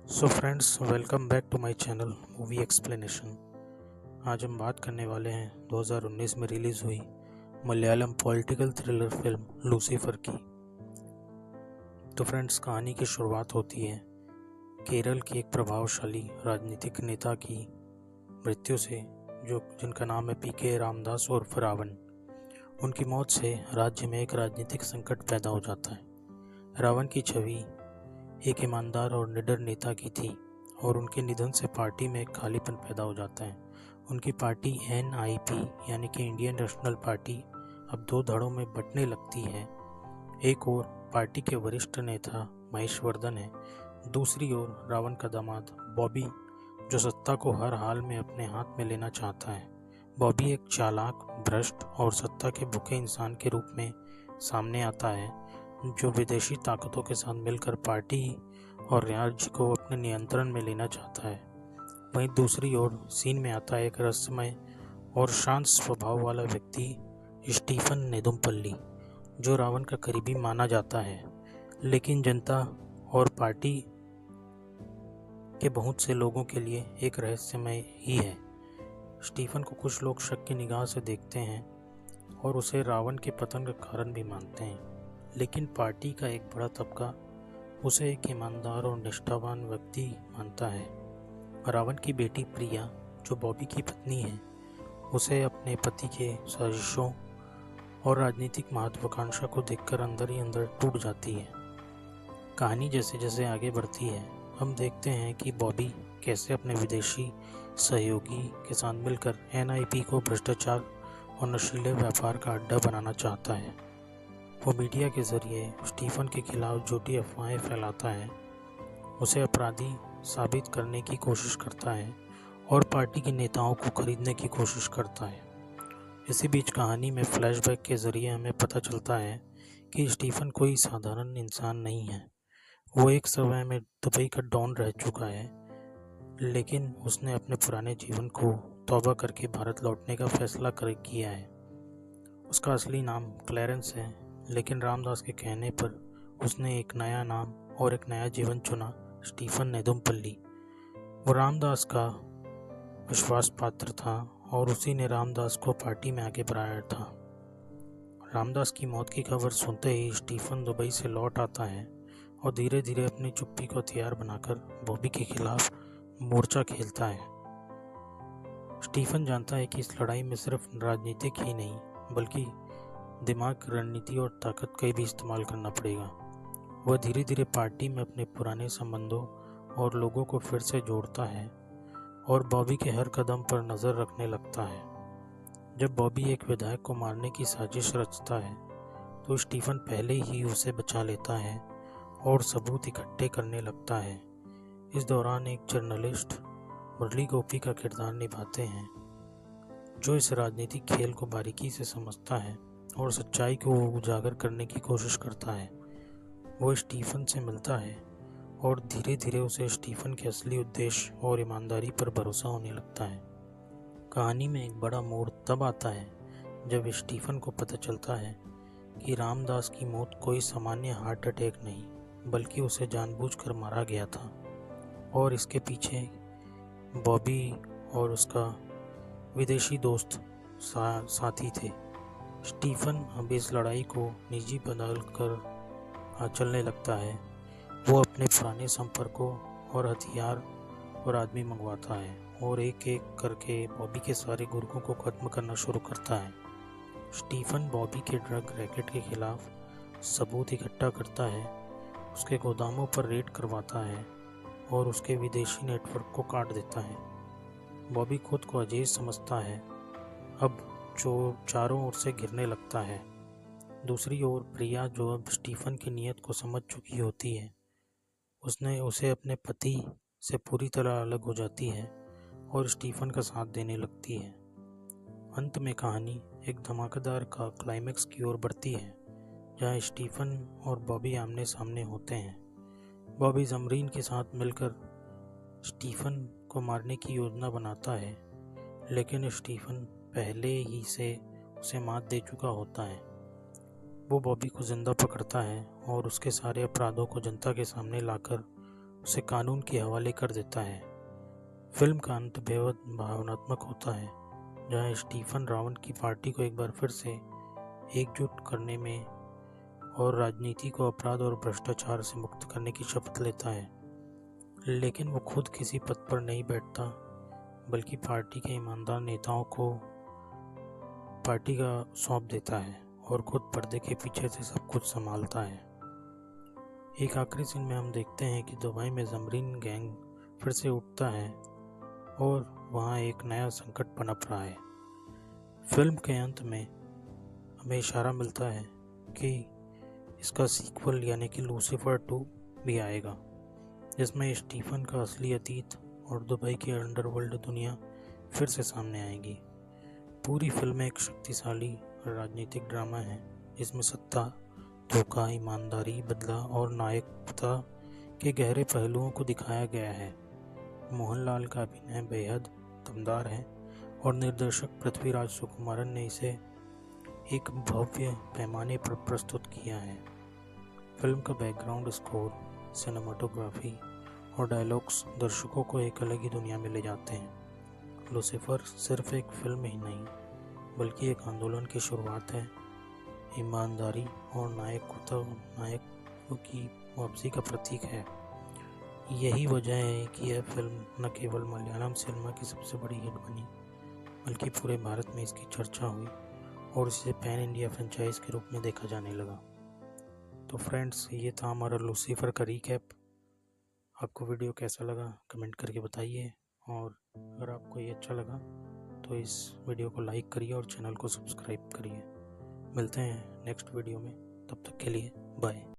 So friends, welcome back to my channel movie explanation. आज हम बात करने वाले हैं 2019 में रिलीज़ हुई Malayalam political thriller film Lucifer की। तो फ्रेंड्स, कहानी की शुरुआत होती है केरल की एक प्रभावशाली राजनीतिक नेता की मृत्यु से, जिनका नाम है पीके रामदास उर्फ रावण। उनकी मौत से राज्य में एक राजनीतिक संकट पैदा हो जाता है। रावण की छवि एक ईमानदार और निडर नेता की थी और उनके निधन से पार्टी में एक खालीपन पैदा हो जाता है। उनकी पार्टी NIP यानी कि इंडियन नेशनल पार्टी अब दो धड़ों में बंटने लगती है। एक ओर पार्टी के वरिष्ठ नेता महेश वर्धन है, दूसरी ओर रावण का दामाद बॉबी, जो सत्ता को हर हाल में अपने हाथ में लेना चाहता है। बॉबी एक चालाक, भ्रष्ट और सत्ता के भूखे इंसान के रूप में सामने आता है, जो विदेशी ताकतों के साथ मिलकर पार्टी और राज्य को अपने नियंत्रण में लेना चाहता है। वहीं दूसरी ओर सीन में आता है एक रहस्यमय और शांत स्वभाव वाला व्यक्ति स्टीफन नेदुमपल्ली, जो रावण का करीबी माना जाता है, लेकिन जनता और पार्टी के बहुत से लोगों के लिए एक रहस्यमय ही है। स्टीफन को कुछ लोग शक की निगाह से देखते हैं और उसे रावण के पतन का कारण भी मानते हैं, लेकिन पार्टी का एक बड़ा तबका उसे एक ईमानदार और निष्ठावान व्यक्ति मानता है। रावण की बेटी प्रिया, जो बॉबी की पत्नी है, उसे अपने पति के साजिशों और राजनीतिक महत्वाकांक्षा को देखकर अंदर ही अंदर टूट जाती है। कहानी जैसे जैसे आगे बढ़ती है, हम देखते हैं कि बॉबी कैसे अपने विदेशी सहयोगी के साथ मिलकर NIP को भ्रष्टाचार और नशीले व्यापार का अड्डा बनाना चाहता है। वो मीडिया के जरिए स्टीफन के खिलाफ झूठी अफवाहें फैलाता है, उसे अपराधी साबित करने की कोशिश करता है और पार्टी के नेताओं को खरीदने की कोशिश करता है। इसी बीच कहानी में फ्लैशबैक के जरिए हमें पता चलता है कि स्टीफन कोई साधारण इंसान नहीं है। वो एक समय में दुबई का डॉन रह चुका है, लेकिन उसने अपने पुराने जीवन को तौबा करके भारत लौटने का फैसला किया है। उसका असली नाम क्लैरेंस है, लेकिन रामदास के कहने पर उसने एक नया नाम और एक नया जीवन चुना, स्टीफन नेदुमपल्ली। वो रामदास का विश्वास पात्र था और उसी ने रामदास को पार्टी में आगे बढ़ाया था। रामदास की मौत की खबर सुनते ही स्टीफन दुबई से लौट आता है और धीरे धीरे अपनी चुप्पी को हथियार बनाकर बॉबी के खिलाफ मोर्चा खेलता है। स्टीफन जानता है कि इस लड़ाई में सिर्फ राजनीतिक ही नहीं, बल्कि दिमाग, रणनीति और ताकत का भी इस्तेमाल करना पड़ेगा। वह धीरे धीरे पार्टी में अपने पुराने संबंधों और लोगों को फिर से जोड़ता है और बॉबी के हर कदम पर नज़र रखने लगता है। जब बॉबी एक विधायक को मारने की साजिश रचता है, तो स्टीफन पहले ही उसे बचा लेता है और सबूत इकट्ठे करने लगता है। इस दौरान एक जर्नलिस्ट मुरली गोपी का किरदार निभाते हैं, जो इस राजनीतिक खेल को बारीकी से समझता है और सच्चाई को उजागर करने की कोशिश करता है। वो स्टीफन से मिलता है और धीरे धीरे उसे स्टीफन के असली उद्देश्य और ईमानदारी पर भरोसा होने लगता है। कहानी में एक बड़ा मोड़ तब आता है जब स्टीफन को पता चलता है कि रामदास की मौत कोई सामान्य हार्ट अटैक नहीं, बल्कि उसे जानबूझकर मारा गया था और इसके पीछे बॉबी और उसका विदेशी दोस्त साथी थे। स्टीफन अब इस लड़ाई को निजी बदल कर चलने लगता है। वो अपने पुराने संपर्कों और हथियार और आदमी मंगवाता है और एक एक करके बॉबी के सारे गुर्गों को खत्म करना शुरू करता है। स्टीफन बॉबी के ड्रग रैकेट के खिलाफ सबूत इकट्ठा करता है, उसके गोदामों पर रेड करवाता है और उसके विदेशी नेटवर्क को काट देता है। बॉबी खुद को अजीज समझता है, अब जो चारों ओर से घिरने लगता है। दूसरी ओर प्रिया, जो अब स्टीफन की नीयत को समझ चुकी होती है, उसने उसे अपने पति से पूरी तरह अलग हो जाती है और स्टीफन का साथ देने लगती है। अंत में कहानी एक धमाकेदार का क्लाइमेक्स की ओर बढ़ती है, जहां स्टीफन और बॉबी आमने सामने होते हैं। बॉबी जमरीन के साथ मिलकर स्टीफन को मारने की योजना बनाता है, लेकिन स्टीफन पहले ही से उसे मात दे चुका होता है। वो बॉबी को जिंदा पकड़ता है और उसके सारे अपराधों को जनता के सामने लाकर उसे कानून के हवाले कर देता है। फिल्म का अंत बेहद भावनात्मक होता है, जहां स्टीफन रावण की पार्टी को एक बार फिर से एकजुट करने में और राजनीति को अपराध और भ्रष्टाचार से मुक्त करने की शपथ लेता है। लेकिन वो खुद किसी पद पर नहीं बैठता, बल्कि पार्टी के ईमानदार नेताओं को पार्टी का सौंप देता है और खुद पर्दे के पीछे से सब कुछ संभालता है। एक आखिरी सीन में हम देखते हैं कि दुबई में जमरीन गैंग फिर से उठता है और वहाँ एक नया संकट पनप रहा है। फिल्म के अंत में हमें इशारा मिलता है कि इसका सीक्वल यानी कि लूसीफर 2 भी आएगा, जिसमें स्टीफन का असली अतीत और दुबई की अंडरवर्ल्ड दुनिया फिर से सामने आएगी। पूरी फिल्म एक शक्तिशाली राजनीतिक ड्रामा है, जिसमें सत्ता, धोखा, ईमानदारी, बदला और नायकता के गहरे पहलुओं को दिखाया गया है। मोहनलाल का अभिनय बेहद दमदार है और निर्देशक पृथ्वीराज सुकुमारन ने इसे एक भव्य पैमाने पर प्रस्तुत किया है। फिल्म का बैकग्राउंड स्कोर, सिनेमाटोग्राफी और डायलॉग्स दर्शकों को एक अलग ही दुनिया में ले जाते हैं। लूसीफर सिर्फ एक फिल्म ही नहीं, बल्कि एक आंदोलन की शुरुआत है। ईमानदारी और नायकों की वापसी का प्रतीक है। यही वजह है कि यह फिल्म न केवल मलयालम सिनेमा की सबसे बड़ी हिट बनी, बल्कि पूरे भारत में इसकी चर्चा हुई और इसे पैन इंडिया फ्रेंचाइज के रूप में देखा जाने लगा। तो फ्रेंड्स, ये था हमारा लूसीफर का रीकैप। आपको वीडियो कैसा लगा कमेंट करके बताइए, और अगर आपको ये अच्छा लगा तो इस वीडियो को लाइक करिए और चैनल को सब्सक्राइब करिए। मिलते हैं नेक्स्ट वीडियो में, तब तक के लिए बाय।